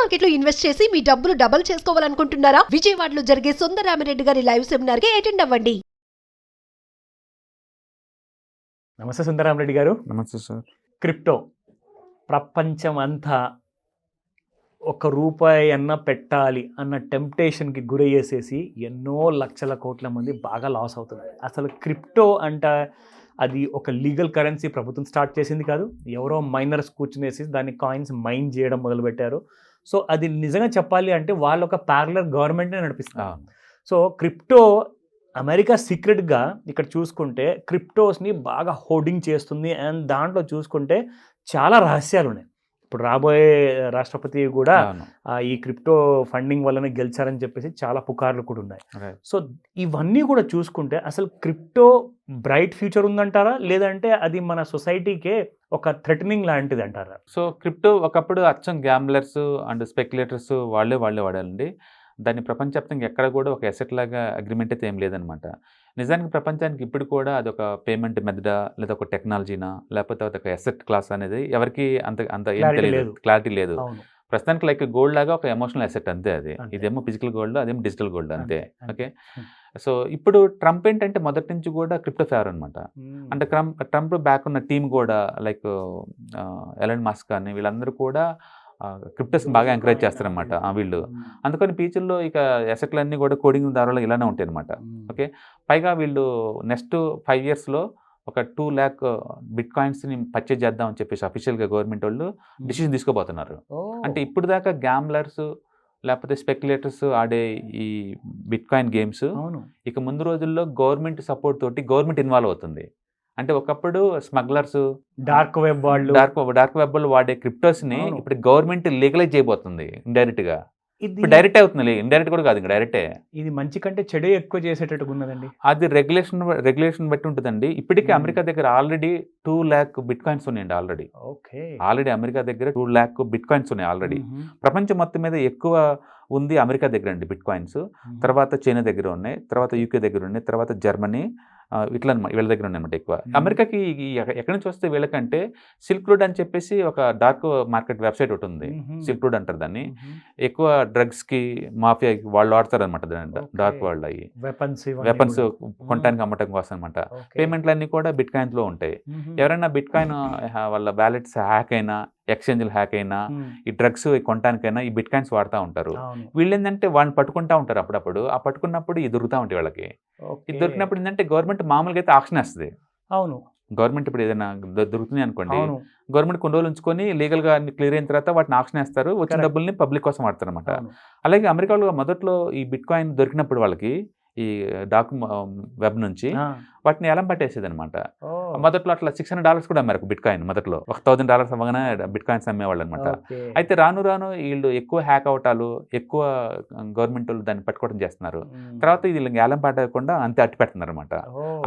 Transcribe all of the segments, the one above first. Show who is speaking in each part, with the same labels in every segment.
Speaker 1: Market లో invest చేసి మీ డబ్బులు డబుల్ చేసుకోవాలనుకుంటున్నారా? విజయవాడలో జరిగే సుందరరామిరెడ్డి గారి లైవ్ సెమినార్ కి అటెండ్ అవ్వండి.
Speaker 2: నమస్తే సుందరరామిరెడ్డి గారు.
Speaker 3: నమస్తే సార్.
Speaker 2: క్రిప్టో ప్రపంచం అంతా ₹1 అన్న పెట్టాలి అన్న టెంప్టేషన్కి గురయ్యేసేసి ఎన్నో లక్షల కోట్ల మంది బాగా లాస్ అవుతున్నారు. అసలు క్రిప్టో అంటే అది ఒక లీగల్ కరెన్సీ, ప్రభుత్వం స్టార్ట్ చేసింది కాదు, ఎవరో మైనర్స్ కూర్చునేసి దాన్ని కాయిన్స్ మైన్ చేయడం మొదలుపెట్టారు. సో అది నిజంగా చెప్పాలి అంటే వాళ్ళు ఒక ప్యారలర్ గవర్నమెంట్నే నడిపిస్తున్నారు. సో క్రిప్టో అమెరికా సీక్రెట్గా ఇక్కడ చూసుకుంటే క్రిప్టోస్ని బాగా హోర్డింగ్ చేస్తుంది. అండ్ దాంట్లో చూసుకుంటే చాలా రహస్యాలు ఉన్నాయి. ఇప్పుడు రాబోయే రాష్ట్రపతి కూడా ఈ క్రిప్టో ఫండింగ్ వల్లనే గెలిచారని చెప్పేసి చాలా పుకార్లు కూడా ఉన్నాయి. సో ఇవన్నీ కూడా చూసుకుంటే అసలు క్రిప్టో బ్రైట్ ఫ్యూచర్ ఉందంటారా, లేదంటే అది మన సొసైటీకే ఒక థ్రెటనింగ్ లాంటిది అంటారా?
Speaker 3: సో క్రిప్టో ఒకప్పుడు అచ్చం గ్యాంబ్లర్స్ అండ్ స్పెక్యులేటర్స్ వాళ్ళే వాడాలండి. దాన్ని ప్రపంచవ్యాప్తంగా ఎక్కడ కూడా ఒక ఎసెట్ లాగా అగ్రిమెంట్ అయితే ఏం లేదనమాట. నిజానికి ప్రపంచానికి ఇప్పుడు కూడా అది ఒక పేమెంట్ మెథడా, లేదా ఒక టెక్నాలజీనా, లేకపోతే ఒక ఎసెట్ క్లాస్ అనేది ఎవరికి అంత ఏం తెలియదు, క్లారిటీ లేదు. ప్రస్తుతానికి లైక్ గోల్డ్ లాగా ఒక ఎమోషనల్ అసెట్ అంతే. అది ఇదేమో ఫిజికల్ గోల్డ్, అదేమో డిజిటల్ గోల్డ్ అంతే. ఓకే. సో ఇప్పుడు ట్రంప్ ఏంటంటే మొదటి నుంచి కూడా క్రిప్టో ఫేవర్ అనమాట. అంటే ట్రంప్ బ్యాక్ ఉన్న టీం కూడా లైక్ ఎలన్ మస్క్ అని వీళ్ళందరూ కూడా క్రిప్టోస్ బాగా ఎంకరేజ్ చేస్తారనమాట వీళ్ళు. అందుకని ఫ్యూచర్లో ఇక అసెట్లన్నీ కూడా కోడింగ్ దారులు ఇలానే ఉంటాయి అనమాట. ఓకే. పైగా వీళ్ళు నెక్స్ట్ 5 yearsలో ఒక 2 lakh బిట్ కాయిన్స్ని పర్చేజ్ చేద్దాం అని చెప్పేసి అఫీషియల్గా గవర్నమెంట్ వాళ్ళు డిసిషన్ తీసుకోబోతున్నారు. అంటే ఇప్పుడు దాకా గ్యాంబ్లర్స్ లేకపోతే స్పెక్యులేటర్స్ ఆడే ఈ బిట్ కాయిన్ గేమ్స్ ఇక ముందు రోజుల్లో గవర్నమెంట్ సపోర్ట్ తోటి గవర్నమెంట్ ఇన్వాల్వ్ అవుతుంది. అంటే ఒకప్పుడు స్మగ్లర్స్, డార్క్ వెబ్ వాళ్ళు వాడే క్రిప్టోస్ని ఇప్పుడు గవర్నమెంట్ లీగలైజ్ చేయబోతుంది ఇండైరెక్ట్గా. ఇప్పుడు డైరెక్ట్ అవుతుంది, ఇండైరెక్ట్ కూడా కాదు, ఇంకా డైరెక్టే. ఇది
Speaker 2: మంచి కంటే చెడు ఎక్కువ చేసేటట్టుగా ఉన్నదండి.
Speaker 3: అది రెగ్యులేషన్ బట్టి ఉంటుందండి. ఇప్పటికే అమెరికా దగ్గర ఆల్రెడీ 2 lakh బిట్ కాయిన్స్ ఉన్నాయండి. ఆల్రెడీ అమెరికా దగ్గర 2 lakh బిట్ కాయిన్స్ ఉన్నాయి ఆల్రెడీ. ప్రపంచం మొత్తం మీద ఎక్కువ ఉంది అమెరికా దగ్గర అండి బిట్ కాయిన్స్. తర్వాత చైనా దగ్గర ఉన్నాయి, తర్వాత యూకే దగ్గర ఉన్నాయి, తర్వాత జర్మనీ, ఇట్లా వీళ్ళ దగ్గర ఉన్నాయన్నమాట ఎక్కువ. అమెరికాకి ఎక్కడి నుంచి వస్తే వీళ్ళకంటే సిల్క్ రోడ్ అని చెప్పేసి ఒక డార్క్ మార్కెట్ వెబ్సైట్ ఒకటి ఉంది, సిల్క్ రోడ్ అంటారు దాన్ని. ఎక్కువ డ్రగ్స్కి, మాఫియాకి వాళ్ళు వాడతారు అనమాట దాని డార్క్ వరల్డ్. అయ్యి వెపన్స్ కొనడానికి అమ్మటం కోసం అనమాట. పేమెంట్లు అన్నీ కూడా బిట్ కాయిన్స్లో ఉంటాయి. ఎవరైనా బిట్ కాయిన్ వాళ్ళ వ్యాలెట్స్ హ్యాక్ అయినా, ఎక్స్చేంజ్లు హ్యాక్ అయినా, ఈ డ్రగ్స్ కొనడానికైనా ఈ బిట్ కాయిన్స్ వాడుతూ ఉంటారు. వీళ్ళు ఏంటంటే వాళ్ళని పట్టుకుంటా ఉంటారు అప్పుడప్పుడు. ఆ పట్టుకున్నప్పుడు ఇది దొరుకుతూ ఉంటాయి వాళ్ళకి. ఇది దొరికినప్పుడు ఏంటంటే గవర్నమెంట్ మామూలుగా అయితే ఆక్షన్ వేస్తుంది. గవర్నమెంట్ ఇప్పుడు ఏదైనా దొరుకుతుంది అనుకోండి, గవర్నమెంట్ కొన్ని రోజులు ఉంచుకొని లీగల్గా క్లియర్ అయిన తర్వాత వాటిని ఆక్షన్ వేస్తారు, వచ్చిన డబ్బుల్ని పబ్లిక్ కోసం వాడతారు అనమాట. అలాగే అమెరికాలో మొదట్లో ఈ బిట్ కాయిన్ దొరికినప్పుడు వాళ్ళకి ఈ డార్క్ వెబ్ నుంచి వాటిని ఎలా పట్టేసేది అనమాట. మొదట్లో అట్లా $600 కూడా అమ్మారు బిట్ కాయిన్. మొదట్లో $1,000 అవ్వగానే బిట్ కాయిన్స్ అమ్మేవాళ్ళు అనమాట. అయితే రాను రాను వీళ్ళు ఎక్కువ హ్యాక్ అవటాలు, ఎక్కువ గవర్నమెంట్ వాళ్ళు దాన్ని పట్టుకోవడం చేస్తున్నారు. తర్వాత ఇది ఏలం పట్టకుండా అంతే అట్టి పెడుతున్నారు అనమాట.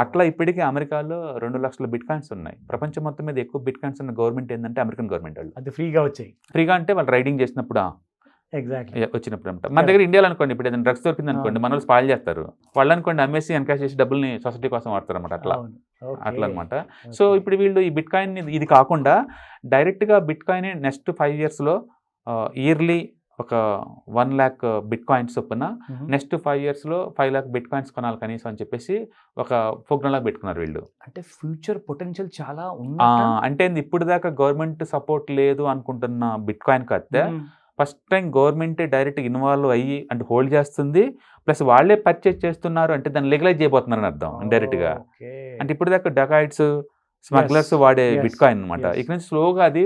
Speaker 3: అట్లా ఇప్పటికీ అమెరికాలో 2 lakhs బిట్ కాయిన్స్ ఉన్నాయి. ప్రపంచం మొత్తం మీద ఎక్కువ బిట్ కాయిన్స్ ఉన్న గవర్నమెంట్ ఏంటంటే అమెరికన్ గవర్నమెంట్ వాళ్ళు.
Speaker 2: అది ఫ్రీగా వచ్చాయి.
Speaker 3: ఫ్రీగా అంటే వాళ్ళు రైడింగ్ చేసినప్పుడు
Speaker 2: ఎగ్జాక్ట్లీ
Speaker 3: వచ్చినప్పుడు అనమాట. మన దగ్గర ఇండియాలో అనుకోండి, ఇప్పుడు ఏదైనా డ్రగ్స్ దొరికింది అనుకోండి, మన వాళ్ళు స్పాయిల్ చేస్తారు. వాళ్ళు అనుకోండి అమ్మేసి ఎన్కాష్ చేసి డబ్బుల్ని సొసైటీ కోసం వాడతారు అనమాట. అట్లా అనమాట. సో ఇప్పుడు వీళ్ళు ఈ బిట్ కాయిన్ ఇది కాకుండా డైరెక్ట్గా బిట్ కాయిన్ నెక్స్ట్ 5 yearsలో ఇయర్లీ ఒక 1 lakh బిట్ కాయిన్స్ చొప్పున నెక్స్ట్ 5 yearsలో 5 lakh బిట్ కాయిన్స్ కొనాలి కనీసం అని చెప్పేసి ఒక ప్రోగ్రామ్ లాగా పెట్టుకున్నారు వీళ్ళు.
Speaker 2: అంటే ఫ్యూచర్ పొటెన్షియల్ చాలా ఉంది.
Speaker 3: అంటే ఇప్పుడు దాకా గవర్నమెంట్ సపోర్ట్ లేదు అనుకుంటున్న బిట్ కాయిన్ కడితే ఫస్ట్ టైం గవర్నమెంటే డైరెక్ట్ ఇన్వాల్వ్ అయ్యి అంటే హోల్డ్ చేస్తుంది, ప్లస్ వాళ్ళే పర్చేజ్ చేస్తున్నారు అంటే దాన్ని లీగలైజ్ చేయబోతున్నారు అని అర్థం ఇండైరెక్ట్గా. అంటే ఇప్పుడు దాకా డకాయిట్స్, స్మగ్లర్స్ వాడే బిట్ కాయిన్ అనమాట. ఇక్కడ నుంచి స్లోగా అది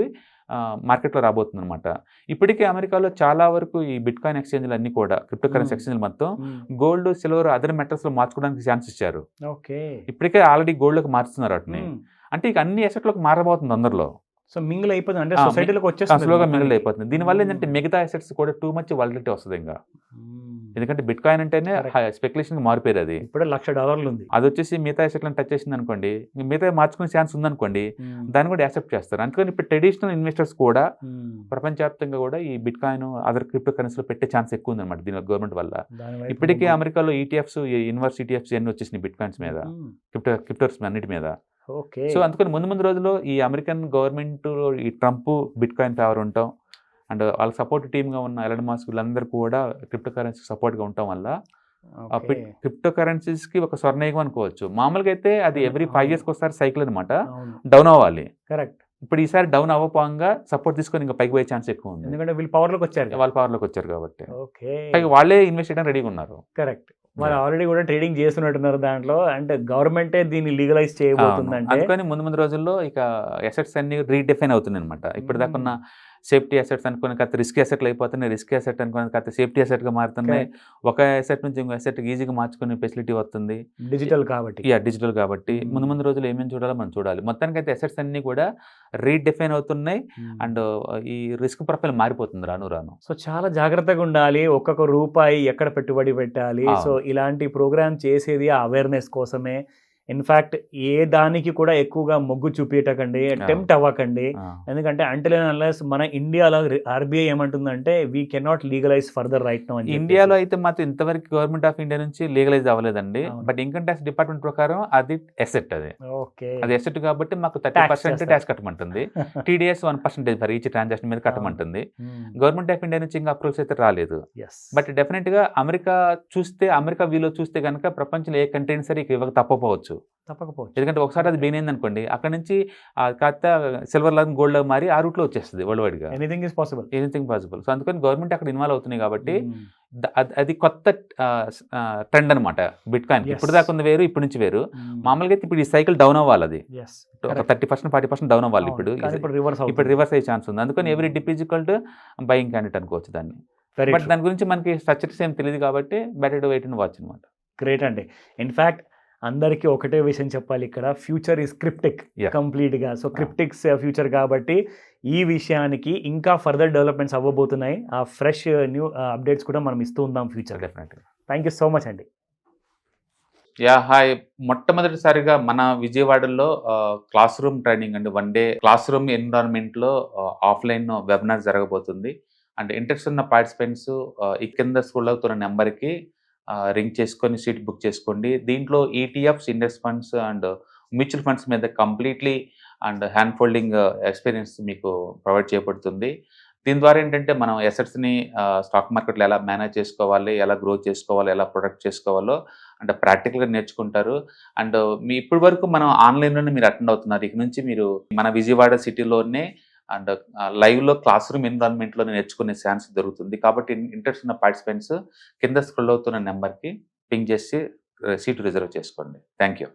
Speaker 3: మార్కెట్లో రాబోతుంది అనమాట. ఇప్పటికే అమెరికాలో చాలా వరకు ఈ బిట్ కాయిన్ ఎక్స్చేంజ్లు అన్ని కూడా క్రిప్టో కరెన్సీ ఎక్స్చేంజ్లు మొత్తం గోల్డ్, సిల్వర్, అదర్ మెటల్స్లో మార్చుకోవడానికి ఛాన్స్ ఇచ్చారు. ఇప్పటికే ఆల్రెడీ గోల్డ్లోకి మార్చుతున్నారు వాటిని. అంటే ఇక అన్ని అసెట్లోకి మారబోతుంది అందరిలో.
Speaker 2: సో మింగిల్ అయిపోతుంది, అంటే సొసైటీలోకి వచ్చేసి
Speaker 3: స్లోగా మింగిల్ అయిపోతుంది. దీనివల్ల ఏంటంటే మిగతా అసెట్స్ కూడా టూ మచ్ వాలటిలిటీ వస్తుంది ఇంకా. ఎందుకంటే బిట్ కాయిన్ అంటేనే స్పెక్యులేషన్ మారిపోయారు. అది
Speaker 2: ఇప్పుడు $1,00,000 ఉంది.
Speaker 3: అది వచ్చేసి మిగతా అసెట్లను టచ్ చేసింది అనుకోండి, మిగతా మార్చుకునే ఛాన్స్ ఉందనుకోండి, దాన్ని కూడా యాక్సెప్ట్ చేస్తారు. అందుకని ఇప్పుడు ట్రెడిషనల్ ఇన్వెస్టర్స్ కూడా ప్రపంచవ్యాప్తంగా కూడా ఈ బిట్ కాయిన్, అదర్ క్రిప్టో కరెన్సీలో పెట్టే ఛాన్స్ ఎక్కువ ఉందన్నమాట దీని గవర్నమెంట్ వల్ల. ఇప్పటికే అమెరికాలో ETFs, ఇన్వర్స్ ETFs అన్ని వచ్చేసినాయి బిట్ కాయిన్స్ మీద, క్రిప్టోస్ అన్నిటి మీద. సో అందుకని ముందు రోజుల్లో ఈ అమెరికన్ గవర్నమెంట్, ఈ ట్రంప్ బిట్ కాయిన్ ఫేవర్ ఉంటాం, అండ్ వాళ్ళ సపోర్ట్ టీమ్గా ఉన్న ఎలన్ మస్క్ వీళ్ళందరూ కూడా క్రిప్టో కరెన్సీ సపోర్ట్గా ఉండటం వల్ల క్రిప్టో కరెన్సీస్కి ఒక స్వర్ణయుగం అనుకోవచ్చు. మామూలుగా అయితే అది ఎవ్రీ 5 yearsకి ఒకసారి సైకిల్ అనమాట, డౌన్ అవ్వాలి.
Speaker 2: కరెక్ట్.
Speaker 3: ఇప్పుడు ఈసారి డౌన్ అవ్వపోగా సపోర్ట్ తీసుకొని ఇంకా పైకి పోయే ఛాన్స్ ఎక్కువ ఉంది,
Speaker 2: ఎందుకంటే వీళ్ళు పవర్లోకి వచ్చారు,
Speaker 3: వాళ్ళ పవర్లోకి వచ్చారు కాబట్టి.
Speaker 2: ఓకే,
Speaker 3: పైగా వాళ్ళే ఇన్వెస్ట్ చేయడానికి రెడీగా ఉన్నారు.
Speaker 2: కరెక్ట్. వాళ్ళు ఆల్రెడీ కూడా ట్రేడింగ్ చేస్తున్నట్టున్నారు దాంట్లో, అంటే గవర్నమెంటే దీన్ని లీగలైజ్ చేయబోతుందంటే
Speaker 3: అందుకని ముందు రోజుల్లో ఇక అసెట్స్ అన్ని రీడిఫైన్ అవుతుంది అనమాట. ఇప్పుడు దాకా ఉన్న సేఫ్టీ అసెట్స్ అనుకుని కాస్త రిస్క్ అసెట్లు అయిపోతున్నాయి, రిస్క్ అసెట్ అనుకుని కాస్త సేఫ్టీ అసెట్గా మారుతున్నాయి. ఒక అసెట్ నుంచి ఇంకో అసెట్ ఈజీగా మార్చుకునే ఫెసిలిటీ వస్తుంది
Speaker 2: డిజిటల్ కాబట్టి.
Speaker 3: డిజిటల్ కాబట్టి ముందు రోజులు ఏమేమి చూడాలో మనం చూడాలి. మొత్తానికి అయితే అసెట్స్ అన్ని కూడా రీడిఫైన్ అవుతున్నాయి అండ్ ఈ రిస్క్ ప్రొఫైల్ మారిపోతుంది రాను రాను.
Speaker 2: సో చాలా జాగ్రత్తగా ఉండాలి, ఒక్కొక్క రూపాయి ఎక్కడ పెట్టుబడి పెట్టాలి. సో ఇలాంటి ప్రోగ్రామ్ చేసేది ఆ అవేర్నెస్ కోసమే. ఇన్ఫ్యాక్ట్ ఏ దానికి కూడా ఎక్కువగా మొగ్గు చూపించకండి, టెంప్ట్ అవ్వకండి. ఎందుకంటే అంటిల్ అండ్ అన్లెస్ మన ఇండియాలో ఆర్బీఐ ఏమంటుందంటే we cannot legalize further right now అని.
Speaker 3: ఇండియాలో అయితే మాత్రం ఇంతవరకు గవర్నమెంట్ ఆఫ్ ఇండియా నుంచి లీగలైజ్ అవ్వలేదండి. బట్ ఇన్కమ్ ట్యాక్స్ డిపార్ట్మెంట్ ప్రకారం అది ఎసెట్, అది ఎసెట్ కాబట్టి మాకు 30% ట్యాక్స్ కట్టమంటుంది. TDS 1% ఫర్ ఈచ్ ట్రాన్సాక్షన్ మీద కట్టమంటుంది. గవర్నమెంట్ ఆఫ్ ఇండియా నుంచి ఇంకా అప్రూవల్స్ అయితే రాలేదు. బట్ డెఫినెట్ గా అమెరికా వీలో చూస్తే కనుక ప్రపంచంలో ఏ కంట్రీ సరే ఇవ్వక తప్పకపోవచ్చు. ఎందుకంటే ఒకసారి అది బెయిన్ అయింది అనుకోండి, అక్కడ నుంచి కాస్త సిల్వర్ లాగా గోల్డ్ లాగా మారి ఆ రూట్లో వచ్చేస్తుంది వరల్డ్ వైడ్ గా. Anything possible. సో అందుకని గవర్నమెంట్ అక్కడ ఇన్వాల్వ్ అవుతున్నాయి కాబట్టి అది కొత్త ట్రెండ్ అనమాట బిట్ కాయిన్. ఇప్పుడు దాకా ఉంది వేరు, ఇప్పుడు నుంచి వేరు. మామూలుగా అయితే ఇప్పుడు ఈ సైకిల్ డౌన్ అవ్వాలి, అది ఒక 30% 40% డౌన్ అవ్వాలి. ఇప్పుడు రివర్స్ అయ్యే ఛాన్స్ ఉంది. అందుకని every dip is equal to buying candidate అనుకోవచ్చు దాన్ని. బట్ దాని గురించి మనకి స్ట్రక్చర్స్ ఏం తెలియదు కాబట్టి better to wait and watch అనమాట.
Speaker 2: గ్రేట్ అండి. ఇన్ఫ్యాక్ట్ అందరికీ ఒకటే విషయం చెప్పాలి, ఇక్కడ ఫ్యూచర్ ఈజ్ క్రిప్టిక్ కంప్లీట్గా. సో క్రిప్టిక్స్ ఫ్యూచర్ కాబట్టి ఈ విషయానికి ఇంకా ఫర్దర్ డెవలప్మెంట్స్ అవ్వబోతున్నాయి. ఆ ఫ్రెష్ న్యూ అప్డేట్స్ కూడా మనం ఇస్తూ ఉందాం ఫ్యూచర్.
Speaker 3: డెఫినెట్గా.
Speaker 2: థ్యాంక్ యూ సో మచ్ అండి.
Speaker 3: హాయ్. మొట్టమొదటిసారిగా మన విజయవాడలో క్లాస్ రూమ్ ట్రైనింగ్ అండి, 1 day క్లాస్ రూమ్ ఎన్విరాన్మెంట్లో ఆఫ్లైన్ వెబినార్ జరగబోతుంది. అండ్ ఇంట్రెస్ట్ ఉన్న పార్టిసిపెంట్స్ ఈ కింద స్క్రోల్ అవుతున్న నెంబర్కి రింగ్ చేసుకొని సీట్ బుక్ చేసుకోండి. దీంట్లో ETFs, index funds and mutual funds మీద completely and hand holding experience మీకు ప్రొవైడ్ చేయబడుతుంది. దీని ద్వారా ఏంటంటే మనం అసెట్స్ని స్టాక్ మార్కెట్లో ఎలా మేనేజ్ చేసుకోవాలి, ఎలా గ్రో చేసుకోవాలి, ఎలా ప్రొడక్ట్ చేసుకోవాలో అంటే ప్రాక్టికల్గా నేర్చుకుంటారు. అండ్ ఇప్పటి వరకు మనం ఆన్లైన్లోనే మీరు అటెండ్ అవుతున్నారు. ఇక నుంచి మీరు మన విజయవాడ సిటీలోనే అండ్ లైవ్లో క్లాస్ రూమ్ ఎన్విరాన్మెంట్లో నేర్చుకునే ఛాన్స్ దొరుకుతుంది. కాబట్టి ఇంట్రెస్ట్ ఉన్న పార్టిసిపెంట్స్ కింద స్క్రోల్ అవుతున్న నెంబర్కి పింగ్ చేసి సీటు రిజర్వ్ చేసుకోండి. Thank you.